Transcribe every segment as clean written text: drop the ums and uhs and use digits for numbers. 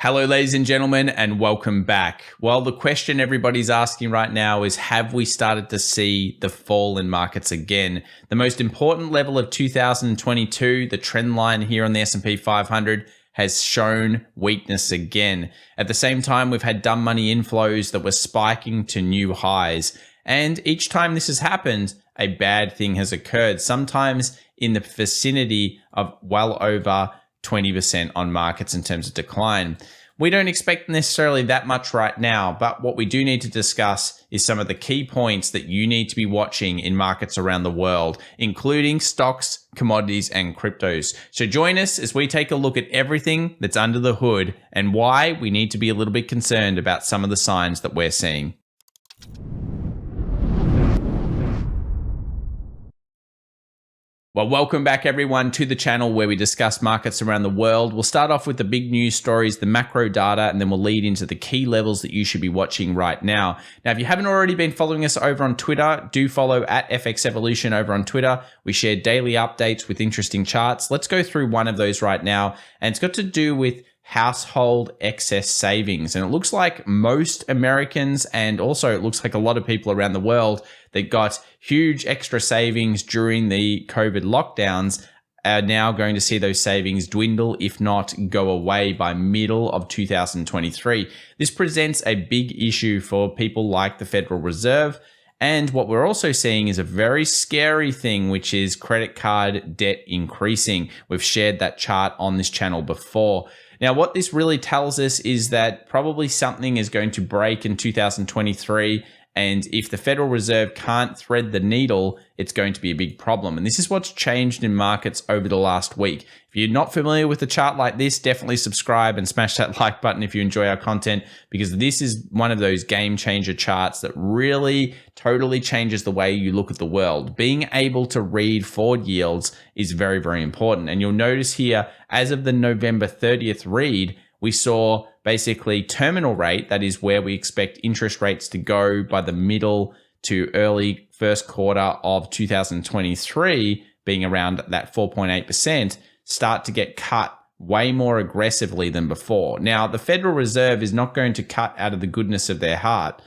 Hello, ladies and gentlemen, and welcome back. Well, the question everybody's asking right now is, have we started to see the fall in markets again? The most important level of 2022, the trend line here on the S&P 500, has shown weakness again. At the same time, we've had dumb money inflows that were spiking to new highs. And each time this has happened, a bad thing has occurred, sometimes in the vicinity of well over 20% on markets in terms of decline. We don't expect necessarily that much right now, but what we do need to discuss is some of the key points that you need to be watching in markets around the world, including stocks, commodities, and cryptos. So join us as we take a look at everything that's under the hood and why we need to be a little bit concerned about some of the signs that we're seeing. Well, welcome back everyone to the channel where we discuss markets around the world. We'll start off with the big news stories, the macro data, and then we'll lead into the key levels that you should be watching right now. Now, if you haven't already been following us over on Twitter, do follow at FX Evolution over on Twitter. We share daily updates with interesting charts. Let's go through one of those right now, and it's got to do with household excess savings. And it looks like most Americans, and also it looks like a lot of people around the world that got huge extra savings during the COVID lockdowns are now going to see those savings dwindle, if not go away by middle of 2023. This presents a big issue for people like the Federal Reserve. And what we're also seeing is a very scary thing, which is credit card debt increasing. We've shared that chart on this channel before. Now, what this really tells us is that probably something is going to break in 2023. And if the Federal Reserve can't thread the needle, it's going to be a big problem. And this is what's changed in markets over the last week. If you're not familiar with a chart like this, definitely subscribe and smash that like button if you enjoy our content, because this is one of those game changer charts that really totally changes the way you look at the world. Being able to read forward yields is very, very important. And you'll notice here, as of the November 30th read, we saw basically terminal rate, that is where we expect interest rates to go by the middle to early first quarter of 2023, being around that 4.8%, start to get cut way more aggressively than before. Now, the Federal Reserve is not going to cut out of the goodness of their heart.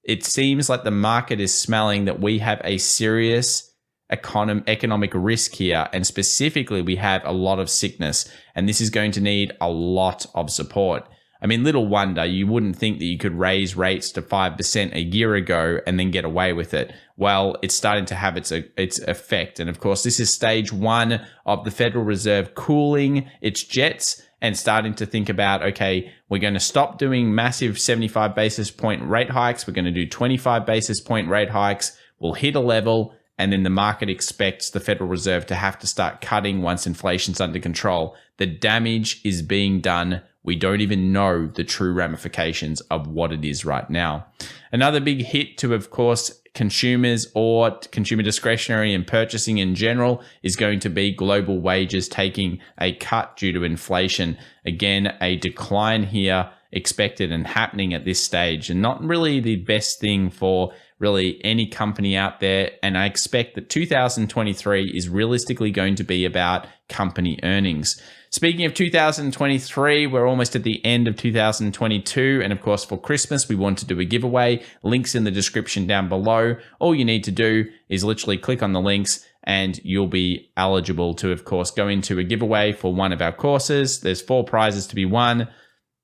It seems like the market is smelling that we have a serious economic risk here, and specifically we have a lot of sickness, and this is going to need a lot of support. I mean, little wonder you wouldn't think that you could raise rates to 5% a year ago and then get away with it. Well, it's starting to have its effect, and of course this is stage one of the Federal Reserve cooling its jets and starting to think about, okay, we're going to stop doing massive 75 basis point rate hikes, we're going to do 25 basis point rate hikes, we'll hit a level, and then the market expects the Federal Reserve to have to start cutting once inflation's under control. The damage is being done. We don't even know the true ramifications of what it is right now. Another big hit to, of course, consumers or consumer discretionary and purchasing in general is going to be global wages taking a cut due to inflation. Again, a decline here expected and happening at this stage, and not really the best thing for really any company out there. And I expect that 2023 is realistically going to be about company earnings. Speaking of 2023, we're almost at the end of 2022. And of course, for Christmas, we want to do a giveaway. Links in the description down below. All you need to do is literally click on the links and you'll be eligible to, of course, go into a giveaway for one of our courses. There's 4 prizes to be won.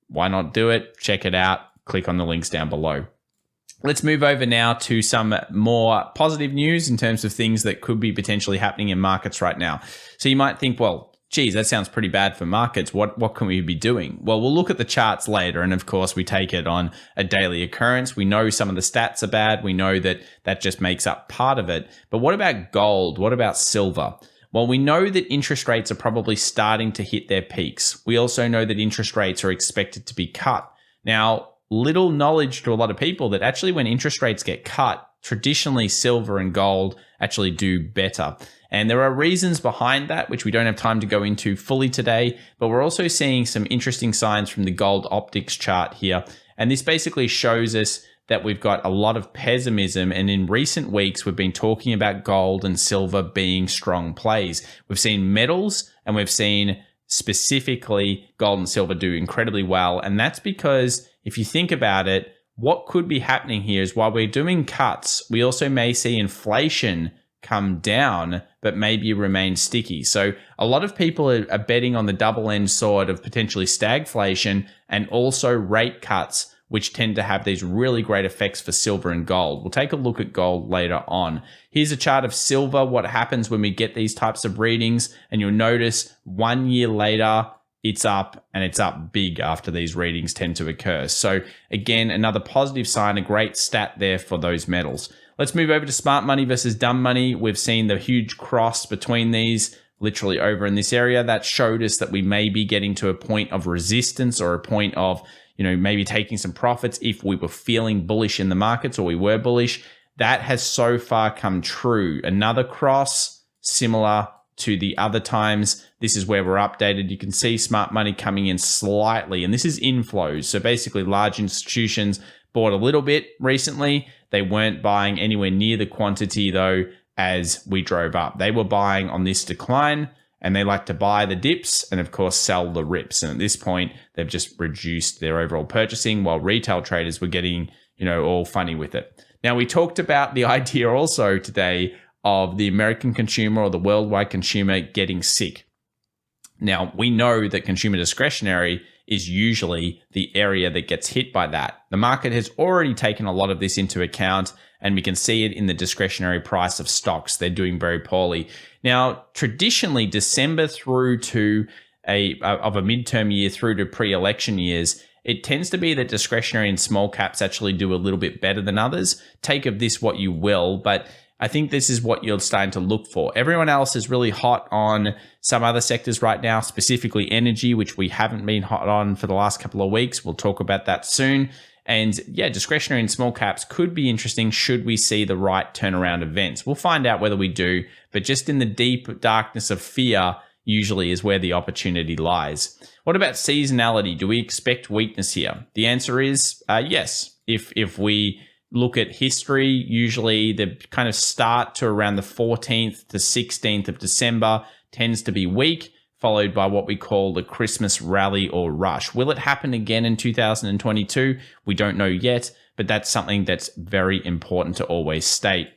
Why not do it? Check it out. Click on the links down below. Let's move over now to some more positive news in terms of things that could be potentially happening in markets right now. So you might think, well, geez, that sounds pretty bad for markets. What can we be doing? Well, we'll look at the charts later. And of course, we take it on a daily occurrence. We know some of the stats are bad. We know that that just makes up part of it. But what about gold? What about silver? Well, we know that interest rates are probably starting to hit their peaks. We also know that interest rates are expected to be cut. Now, little knowledge to a lot of people that actually when interest rates get cut, traditionally silver and gold actually do better. And there are reasons behind that, which we don't have time to go into fully today, but we're also seeing some interesting signs from the gold optics chart here. And this basically shows us that we've got a lot of pessimism. And in recent weeks, we've been talking about gold and silver being strong plays. We've seen metals and we've seen specifically gold and silver do incredibly well. And that's because if you think about it, what could be happening here is while we're doing cuts, we also may see inflation come down, but maybe remain sticky. So a lot of people are betting on the double-edged sword of potentially stagflation and also rate cuts, which tend to have these really great effects for silver and gold. We'll take a look at gold later on. Here's a chart of silver, what happens when we get these types of readings, and you'll notice 1 year later, it's up, and it's up big after these readings tend to occur. So again, another positive sign, a great stat there for those metals. Let's move over to smart money versus dumb money. We've seen the huge cross between these literally over in this area. That showed us that we may be getting to a point of resistance or a point of, maybe taking some profits if we were feeling bullish in the markets or we were bullish. That has so far come true. Another cross similar to the other times. This is where we're updated. You can see smart money coming in slightly, and this is inflows. So basically large institutions bought a little bit recently. They weren't buying anywhere near the quantity though as we drove up. They were buying on this decline, and they like to buy the dips and of course sell the rips. And at this point, they've just reduced their overall purchasing while retail traders were getting, all funny with it. Now, we talked about the idea also today of the American consumer or the worldwide consumer getting sick. Now, we know that consumer discretionary is usually the area that gets hit by that. The market has already taken a lot of this into account, and we can see it in the discretionary price of stocks. They're doing very poorly. Now, traditionally, December through to a midterm year through to pre-election years, it tends to be that discretionary and small caps actually do a little bit better than others. Take of this what you will, but I think this is what you're starting to look for. Everyone else is really hot on some other sectors right now, specifically energy, which we haven't been hot on for the last couple of weeks. We'll talk about that soon. And yeah, discretionary and small caps could be interesting should we see the right turnaround events. We'll find out whether we do, but just in the deep darkness of fear usually is where the opportunity lies. What about seasonality? Do we expect weakness here? The answer is yes. If we look at history, usually the kind of start to around the 14th to 16th of December tends to be weak, followed by what we call the Christmas rally or rush. Will it happen again in 2022? We don't know yet, but that's something that's very important to always state.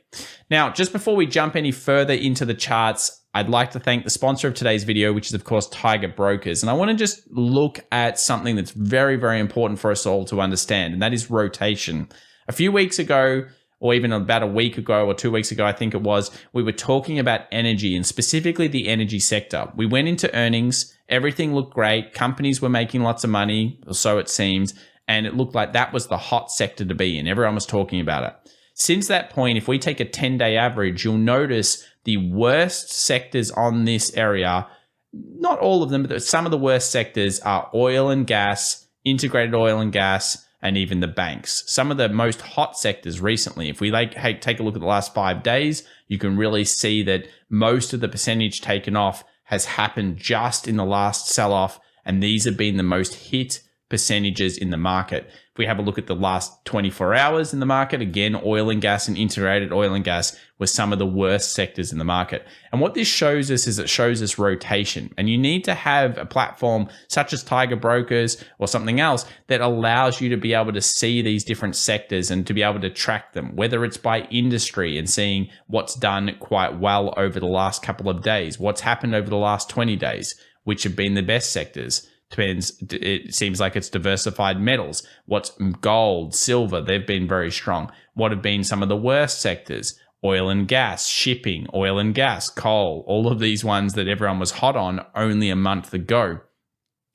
Now, just before we jump any further into the charts, I'd like to thank the sponsor of today's video, which is, of course, Tiger Brokers. And I want to just look at something that's very, very important for us all to understand, and that is rotation. A few weeks ago, or even about a week ago or 2 weeks ago, I think it was, we were talking about energy and specifically the energy sector. We went into earnings, everything looked great, companies were making lots of money, or so it seems, and it looked like that was the hot sector to be in. Everyone was talking about it. Since that point, if we take a 10-day average, you'll notice the worst sectors on this area, not all of them, but some of the worst sectors are oil and gas, integrated oil and gas, and even the banks. Some of the most hot sectors recently, if we take a look at the last 5 days, you can really see that most of the percentage taken off has happened just in the last sell-off, and these have been the most hit percentages in the market. If we have a look at the last 24 hours in the market, again, oil and gas and integrated oil and gas were some of the worst sectors in the market. And what this shows us is it shows us rotation. And you need to have a platform such as Tiger Brokers or something else that allows you to be able to see these different sectors and to be able to track them, whether it's by industry and seeing what's done quite well over the last couple of days, what's happened over the last 20 days, which have been the best sectors. Depends. It seems like it's diversified metals. What's gold, silver, they've been very strong. What have been some of the worst sectors? Oil and gas, shipping, oil and gas, coal, all of these ones that everyone was hot on only a month ago.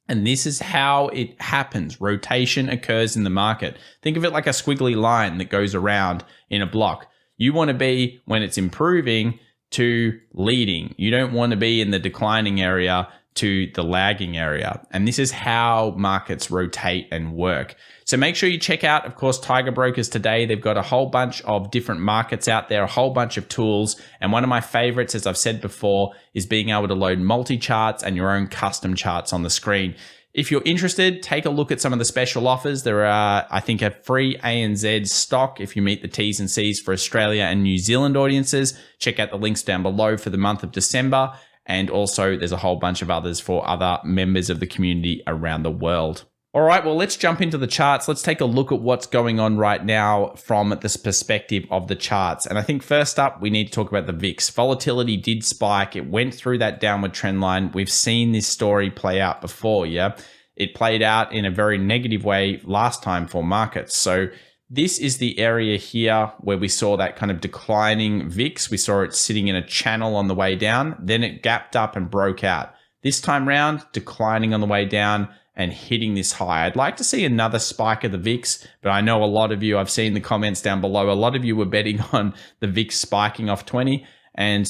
And this is how it happens. Rotation occurs in the market. Think of it like a squiggly line that goes around in a block. You want to be, when it's improving, to leading. You don't want to be in the declining area to the lagging area. And this is how markets rotate and work. So make sure you check out, of course, Tiger Brokers today. They've got a whole bunch of different markets out there, a whole bunch of tools. And one of my favorites, as I've said before, is being able to load multi-charts and your own custom charts on the screen. If you're interested, take a look at some of the special offers. There are, I think, a free ANZ stock if you meet the T's and C's for Australia and New Zealand audiences. Check out the links down below for the month of December. And also there's a whole bunch of others for other members of the community around the world. All right, well, let's jump into the charts. Let's take a look at what's going on right now from this perspective of the charts. And I think first up, we need to talk about the VIX. Volatility did spike. It went through that downward trend line. We've seen this story play out before, yeah? It played out in a very negative way last time for markets. So this is the area here where we saw that kind of declining VIX. We saw it sitting in a channel on the way down. Then it gapped up and broke out. This time round, declining on the way down and hitting this high. I'd like to see another spike of the VIX, but I know a lot of you, I've seen the comments down below, a lot of you were betting on the VIX spiking off 20, and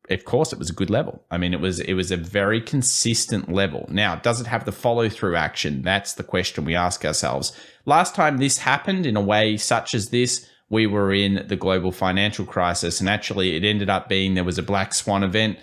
of course it was a good level. I mean, it was a very consistent level. Now, does it have the follow through action? That's the question we ask ourselves. Last time this happened in a way such as this, we were in the global financial crisis, and actually it ended up being there was a black swan event.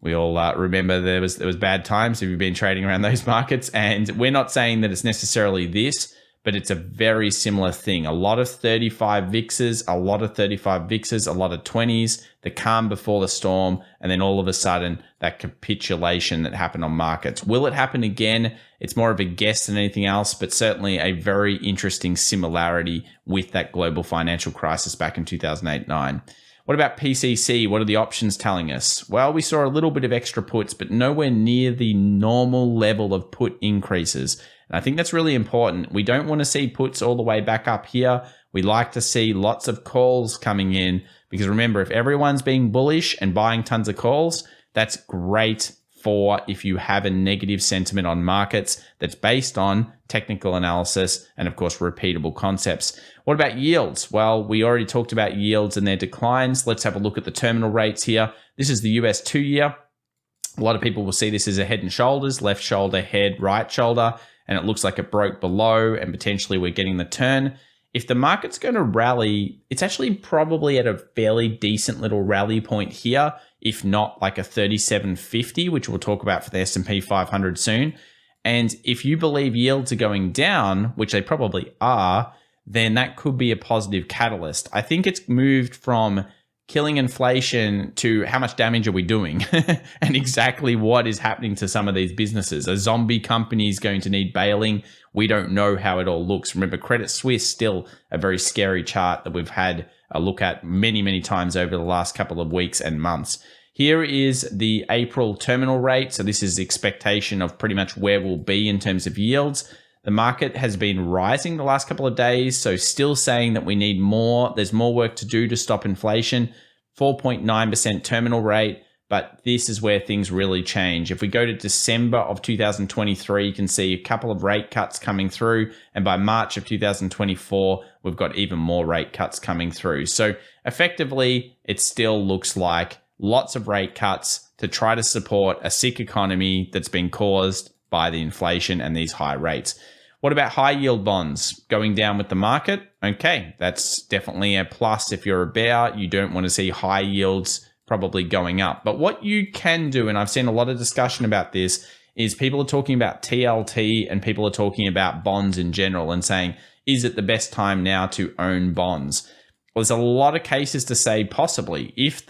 We all remember there was bad times if you've been trading around those markets. And we're not saying that it's necessarily this, but it's a very similar thing. A lot of 35 VIXs, a lot of 20s, the calm before the storm, and then all of a sudden that capitulation that happened on markets. Will it happen again? It's more of a guess than anything else, but certainly a very interesting similarity with that global financial crisis back in 2008-9. What about PCC? What are the options telling us? Well, we saw a little bit of extra puts, but nowhere near the normal level of put increases. And I think that's really important. We don't want to see puts all the way back up here. We like to see lots of calls coming in because remember, if everyone's being bullish and buying tons of calls, that's great for if you have a negative sentiment on markets that's based on technical analysis and, of course, repeatable concepts. What about yields? Well, we already talked about yields and their declines. Let's have a look at the terminal rates here. This is the US 2-year. A lot of people will see this as a head and shoulders, left shoulder, head, right shoulder, and it looks like it broke below and potentially we're getting the turn. If the market's going to rally, it's actually probably at a fairly decent little rally point here, if not like a 37.50, which we'll talk about for the S&P 500 soon. And if you believe yields are going down, which they probably are, then that could be a positive catalyst. I think it's moved from killing inflation to how much damage are we doing and exactly what is happening to some of these businesses. A zombie company is going to need bailing. We don't know how it all looks. Remember, Credit Suisse still a very scary chart that we've had a look at many, many times over the last couple of weeks and months. Here is the April terminal rate. So this is the expectation of pretty much where we'll be in terms of yields. The market has been rising the last couple of days, so still saying that we need more. There's more work to do to stop inflation. 4.9% terminal rate, but this is where things really change. If we go to December of 2023, you can see a couple of rate cuts coming through, and by March of 2024, we've got even more rate cuts coming through. So effectively, it still looks like lots of rate cuts to try to support a sick economy that's been caused by the inflation and these high rates. What about high yield bonds going down with the market? Okay, that's definitely a plus. If you're a bear, you don't want to see high yields probably going up. But what you can do, and I've seen a lot of discussion about this, is people are talking about TLT and people are talking about bonds in general and saying, is it the best time now to own bonds? Well, there's a lot of cases to say possibly. If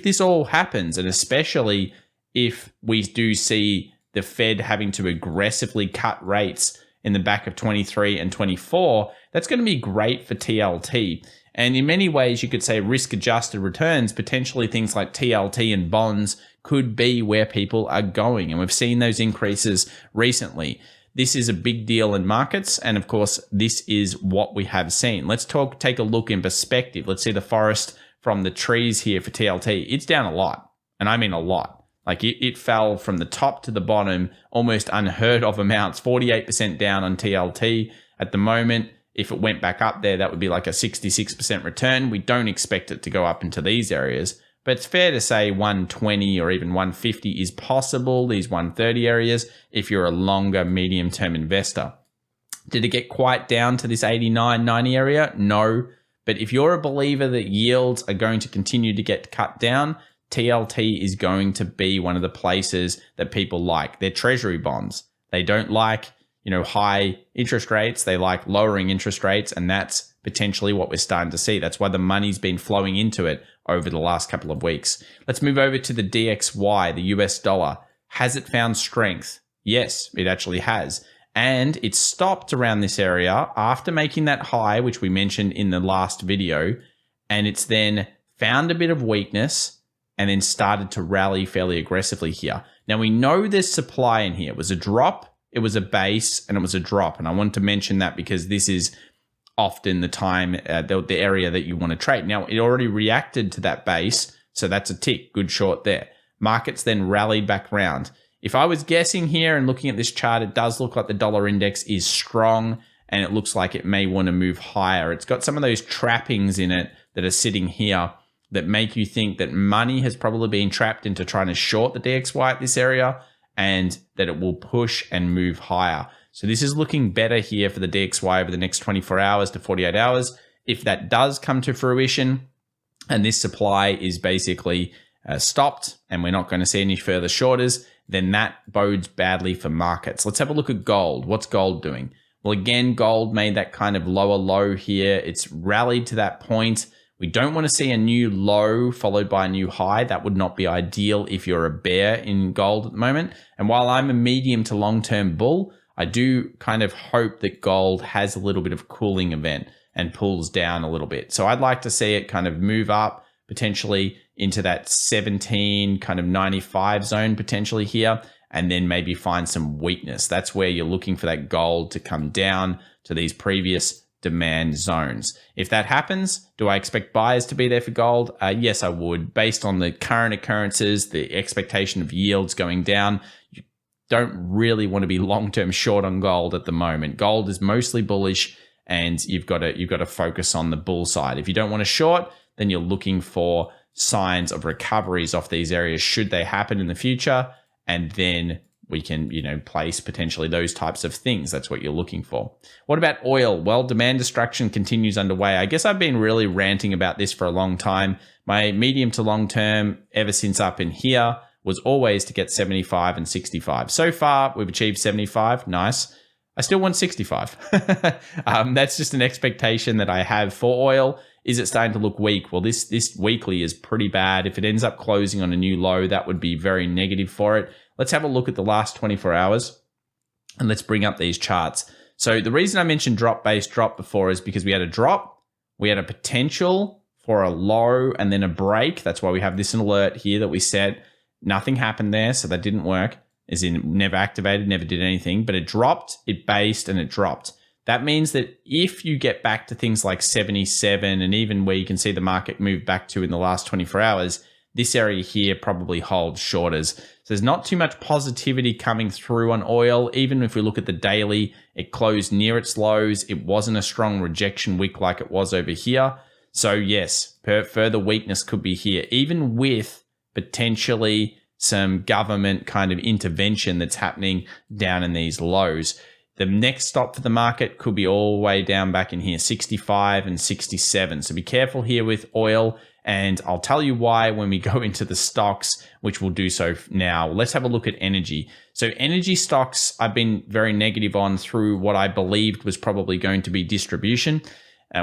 this all happens, and especially if we do see the Fed having to aggressively cut rates in the back of 23 and 24, that's going to be great for TLT. And in many ways, you could say risk-adjusted returns, potentially things like TLT and bonds could be where people are going. And we've seen those increases recently. This is a big deal in markets. And of course, this is what we have seen. Let's take a look in perspective. Let's see the forest from the trees here for TLT. It's down a lot. And I mean a lot. Like it fell from the top to the bottom, almost unheard of amounts, 48% down on TLT. At the moment, if it went back up there, that would be like a 66% return. We don't expect it to go up into these areas, but it's fair to say 120 or even 150 is possible, these 130 areas, if you're a longer medium-term investor. Did it get quite down to this 89, 90 area? No. But if you're a believer that yields are going to continue to get cut down, TLT is going to be one of the places that people like. They're treasury bonds. They don't like, high interest rates. They like lowering interest rates, and that's potentially what we're starting to see. That's why the money's been flowing into it. over the last couple of weeks. Let's move over to the DXY, the US dollar. Has it found strength? Yes, it actually has. And it stopped around this area after making that high, which we mentioned in the last video. And it's then found a bit of weakness and then started to rally fairly aggressively here. Now we know there's supply in here. It was a drop, it was a base, and it was a drop. And I want to mention that because this is often the time, the area that you want to trade. Now it already reacted to that base, so that's a tick, good short there. Markets then rallied back round. If I was guessing here and looking at this chart, it does look like the dollar index is strong and it looks like it may want to move higher. It's got some of those trappings in it that are sitting here that make you think that money has probably been trapped into trying to short the DXY at this area and that it will push and move higher. So this is looking better here for the DXY over the next 24 hours to 48 hours. If that does come to fruition and this supply is basically stopped and we're not going to see any further shorters, then that bodes badly for markets. Let's have a look at gold. What's gold doing? Well, again, gold made that kind of lower low here. It's rallied to that point. We don't want to see a new low followed by a new high. That would not be ideal if you're a bear in gold at the moment. And while I'm a medium to long-term bull, I do kind of hope that gold has a little bit of cooling event and pulls down a little bit. So I'd like to see it kind of move up potentially into that 17 kind of 95 zone potentially here, and then maybe find some weakness. That's where you're looking for that gold to come down to these previous demand zones. If that happens, do I expect buyers to be there for gold? Yes, I would. Based on the current occurrences, the expectation of yields going down, you don't really want to be long-term short on gold at the moment. Gold is mostly bullish, and you've got to focus on the bull side. If you don't want to short, then you're looking for signs of recoveries off these areas should they happen in the future, and then we can, place potentially those types of things. That's what you're looking for. What about oil? Well, demand destruction continues underway. I guess I've been really ranting about this for a long time. My medium to long term, ever since up in here, was always to get 75 and 65. So far, we've achieved 75. Nice. I still want 65. That's just an expectation that I have for oil. Is it starting to look weak? Well, this weekly is pretty bad. If it ends up closing on a new low, that would be very negative for it. Let's have a look at the last 24 hours and let's bring up these charts. So the reason I mentioned drop-based drop before is because we had a drop, we had a potential for a low and then a break. That's why we have this alert here that we set. Nothing happened there, so that didn't work. As in, never activated, never did anything, but it dropped, it based, and it dropped. That means that if you get back to things like 77 and even where you can see the market move back to in the last 24 hours, this area here probably holds shorters. So there's not too much positivity coming through on oil. Even if we look at the daily, it closed near its lows. It wasn't a strong rejection week like it was over here. So yes, further weakness could be here, even with potentially some government kind of intervention that's happening down in these lows. The next stop for the market could be all the way down back in here, 65 and 67. So be careful here with oil. And I'll tell you why when we go into the stocks, which we'll do so now. Let's have a look at energy. So energy stocks, I've been very negative on through what I believed was probably going to be distribution.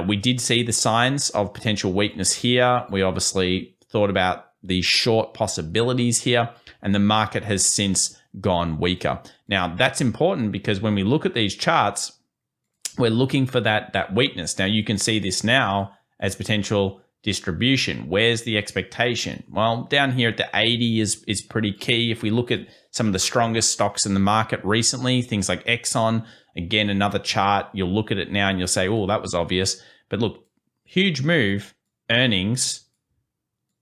We did see the signs of potential weakness here. We obviously thought about the short possibilities here, and the market has since gone weaker. Now, that's important because when we look at these charts, we're looking for that weakness. Now, you can see this now as potential distribution. Where's the expectation? Well, down here at the 80 is pretty key. If we look at some of the strongest stocks in the market recently, things like Exxon, again, another chart, you'll look at it now and you'll say, oh, that was obvious. But look, huge move, earnings,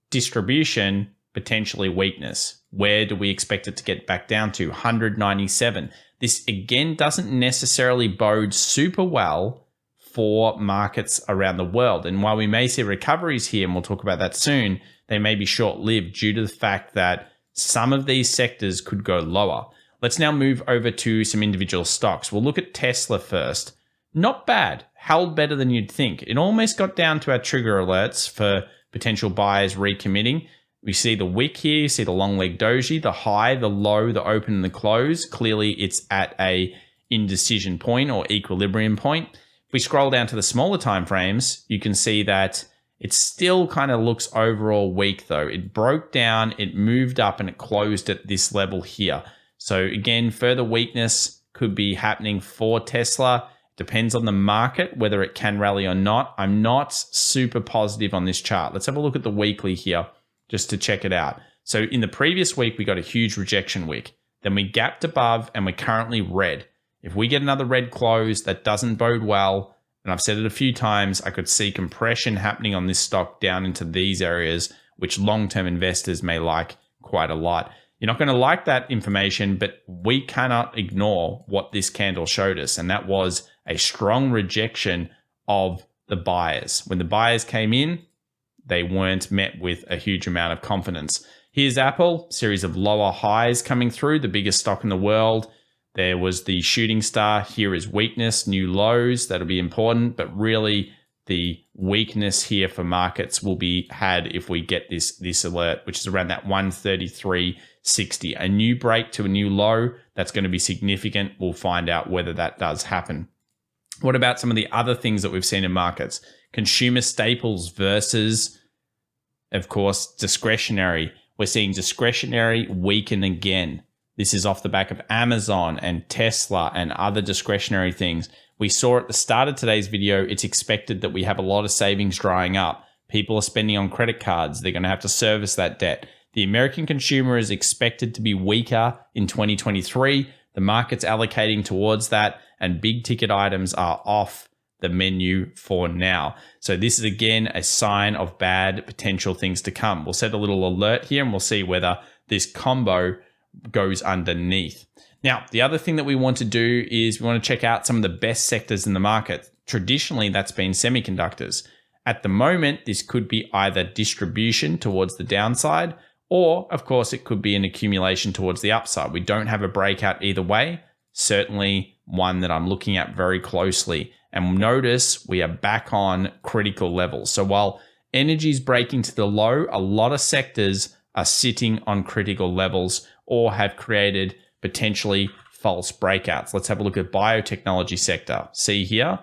distribution, potentially weakness. Where do we expect it to get back down to? 197. This, again, doesn't necessarily bode super well for markets around the world. And while we may see recoveries here, and we'll talk about that soon, they may be short-lived due to the fact that some of these sectors could go lower. Let's now move over to some individual stocks. We'll look at Tesla first. Not bad. Held better than you'd think. It almost got down to our trigger alerts for potential buyers recommitting. We see the wick here, you see the long leg doji, the high, the low, the open, and the close. Clearly, it's at a indecision point or equilibrium point. If we scroll down to the smaller time frames, you can see that It still kind of looks overall weak though. It broke down, it moved up, and it closed at this level here. So again, further weakness could be happening for Tesla. Depends on the market, whether it can rally or not. I'm not super positive on this chart. Let's have a look at the weekly here just to check it out. So in the previous week, we got a huge rejection wick. Then we gapped above and we're currently red. If we get another red close, that doesn't bode well. And I've said it a few times, I could see compression happening on this stock down into these areas, which long-term investors may like quite a lot. You're not going to like that information, but we cannot ignore what this candle showed us. And that was a strong rejection of the buyers. When the buyers came in, they weren't met with a huge amount of confidence. Here's Apple, series of lower highs coming through, the biggest stock in the world. There was the shooting star. Here is weakness, new lows. That'll be important. But really, the weakness here for markets will be had if we get this alert, which is around that 133.60. A new break to a new low. That's going to be significant. We'll find out whether that does happen. What about some of the other things that we've seen in markets? Consumer staples versus, of course, discretionary. We're seeing discretionary weaken again. This is off the back of Amazon and Tesla and other discretionary things. We saw at the start of today's video, it's expected that we have a lot of savings drying up. People are spending on credit cards. They're going to have to service that debt. The American consumer is expected to be weaker in 2023. The market's allocating towards that, and big ticket items are off the menu for now. So this is again a sign of bad potential things to come. We'll set a little alert here and we'll see whether this combo goes underneath. Now, the other thing that we want to do is we want to check out some of the best sectors in the market. Traditionally, that's been semiconductors. At the moment, this could be either distribution towards the downside, or of course, it could be an accumulation towards the upside. We don't have a breakout either way. Certainly one that I'm looking at very closely. And notice we are back on critical levels. So while energy is breaking to the low, a lot of sectors are sitting on critical levels or have created potentially false breakouts. Let's have a look at biotechnology sector. See here,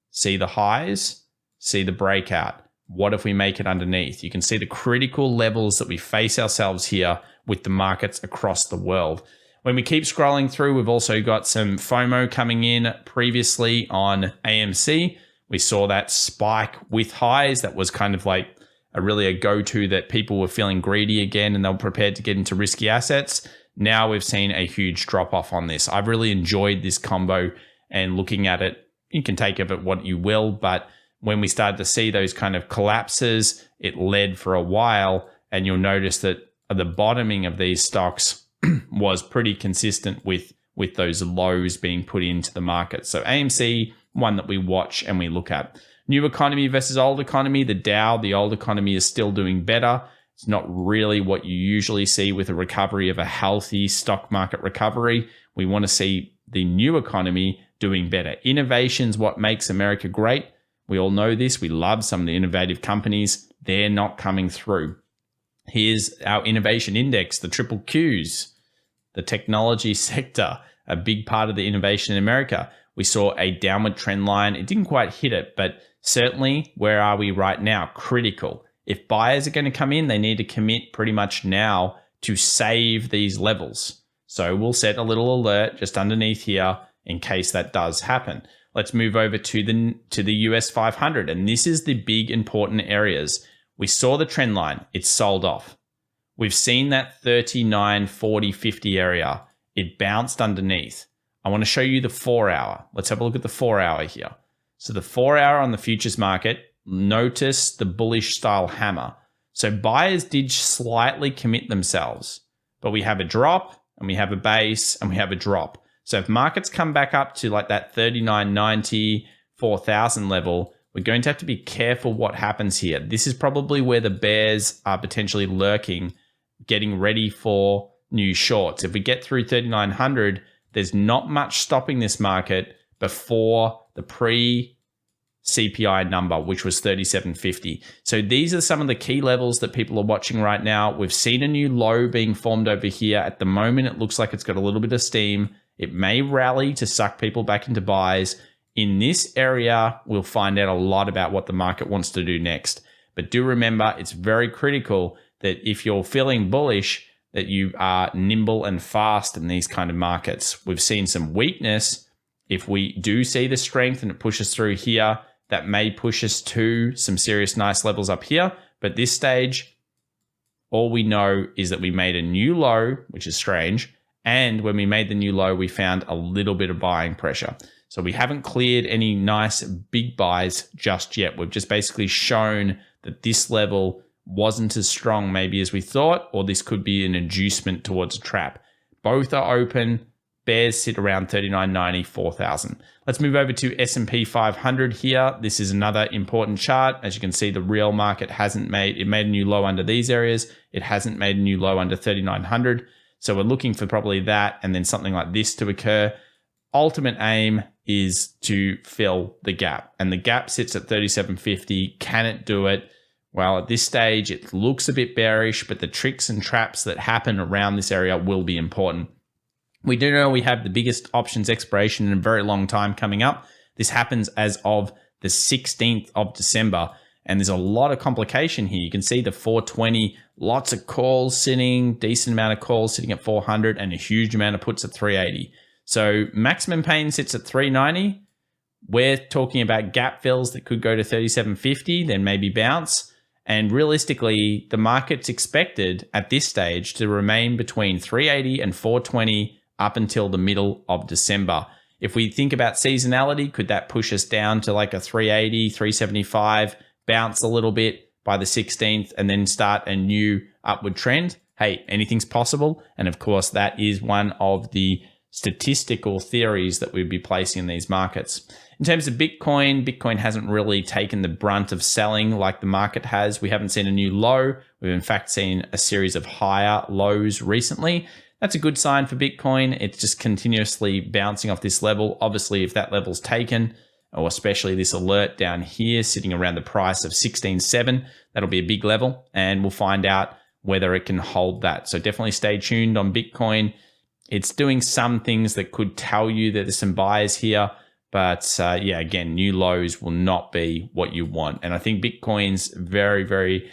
see the highs, see the breakout. What if we make it underneath? You can see the critical levels that we face ourselves here with the markets across the world. When we keep scrolling through, we've also got some FOMO coming in previously on AMC. We saw that spike with highs. That was kind of like a go-to that people were feeling greedy again and they were prepared to get into risky assets. Now we've seen a huge drop off on this. I've really enjoyed this combo, and looking at it, you can take of it what you will, but when we started to see those kind of collapses, it led for a while, and you'll notice that the bottoming of these stocks was pretty consistent with those lows being put into the market. So AMC, one that we watch and we look at. New economy versus old economy. The Dow, the old economy is still doing better. It's not really what you usually see with a recovery of a healthy stock market recovery. We want to see the new economy doing better. Innovation's what makes America great. We all know this. We love some of the innovative companies. They're not coming through. Here's our innovation index, the triple Qs, the technology sector, a big part of the innovation in America. We saw a downward trend line. It didn't quite hit it, but certainly where are we right now? Critical. If buyers are going to come in, they need to commit pretty much now to save these levels. So we'll set a little alert just underneath here in case that does happen. Let's move over to the US 500. And this is the big important areas. We saw the trend line. It's sold off. We've seen that 39, 40, 50 area. It bounced underneath. I want to show you the 4 hour. Let's have a look at the 4 hour here. So the 4 hour on the futures market, notice the bullish style hammer. So buyers did slightly commit themselves, but we have a drop and we have a base and we have a drop. So if markets come back up to like that 39.90, 4,000 level, we're going to have to be careful what happens here. This is probably where the bears are potentially lurking, getting ready for new shorts. If we get through 3,900, there's not much stopping this market before the pre-CPI number, which was 37.50. So these are some of the key levels that people are watching right now. We've seen a new low being formed over here. At the moment, it looks like it's got a little bit of steam. It may rally to suck people back into buys. In this area, we'll find out a lot about what the market wants to do next. But do remember, it's very critical that if you're feeling bullish, that you are nimble and fast in these kind of markets. We've seen some weakness. If we do see the strength and it pushes through here, that may push us to some serious nice levels up here. But this stage, all we know is that we made a new low, which is strange. And when we made the new low, we found a little bit of buying pressure. So we haven't cleared any nice big buys just yet. We've just basically shown that this level wasn't as strong maybe as we thought, or this could be an inducement towards a trap. Both are open. Bears sit around 39.90, 4,000. Let's move over to S&P 500 here. This is another important chart. As you can see, the real market made a new low under these areas. It hasn't made a new low under 3,900. So we're looking for probably that and then something like this to occur. Ultimate aim is to fill the gap, and the gap sits at 37.50. Can it do it? Well, at this stage, it looks a bit bearish, but the tricks and traps that happen around this area will be important. We do know we have the biggest options expiration in a very long time coming up. This happens as of the 16th of December, and there's a lot of complication here. You can see the 420, lots of calls sitting, decent amount of calls sitting at 400, and a huge amount of puts at 380. So maximum pain sits at 390. We're talking about gap fills that could go to 37.50, then maybe bounce. And realistically, the market's expected at this stage to remain between 380 and 420 up until the middle of December. If we think about seasonality, could that push us down to like a 380, 375, bounce a little bit by the 16th, and then start a new upward trend? Hey, anything's possible. And of course, that is one of the statistical theories that we'd be placing in these markets. In terms of Bitcoin hasn't really taken the brunt of selling like the market has. We haven't seen a new low. We've in fact seen a series of higher lows recently. That's a good sign for Bitcoin. It's just continuously bouncing off this level. Obviously, if that level's taken, or especially this alert down here sitting around the price of 16.7, that'll be a big level, and we'll find out whether it can hold that. So definitely stay tuned on Bitcoin. It's doing some things that could tell you that there's some buyers here, but yeah, again, new lows will not be what you want. And I think Bitcoin's very, very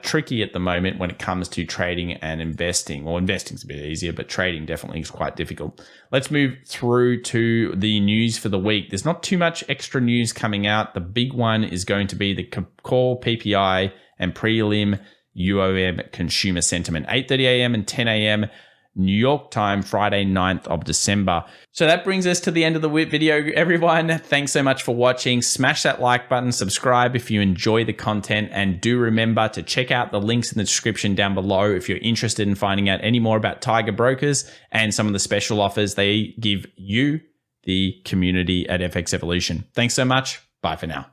tricky at the moment when it comes to trading and investing. Well, investing's a bit easier, but trading definitely is quite difficult. Let's move through to the news for the week. There's not too much extra news coming out. The big one is going to be the core PPI and prelim UOM consumer sentiment, 8:30 a.m. and 10 a.m. New York time, Friday, 9th of December. So that brings us to the end of the video, everyone. Thanks so much for watching. Smash that like button, subscribe if you enjoy the content, and do remember to check out the links in the description down below if you're interested in finding out any more about Tiger Brokers and some of the special offers they give you, the community at FX Evolution. Thanks so much. Bye for now.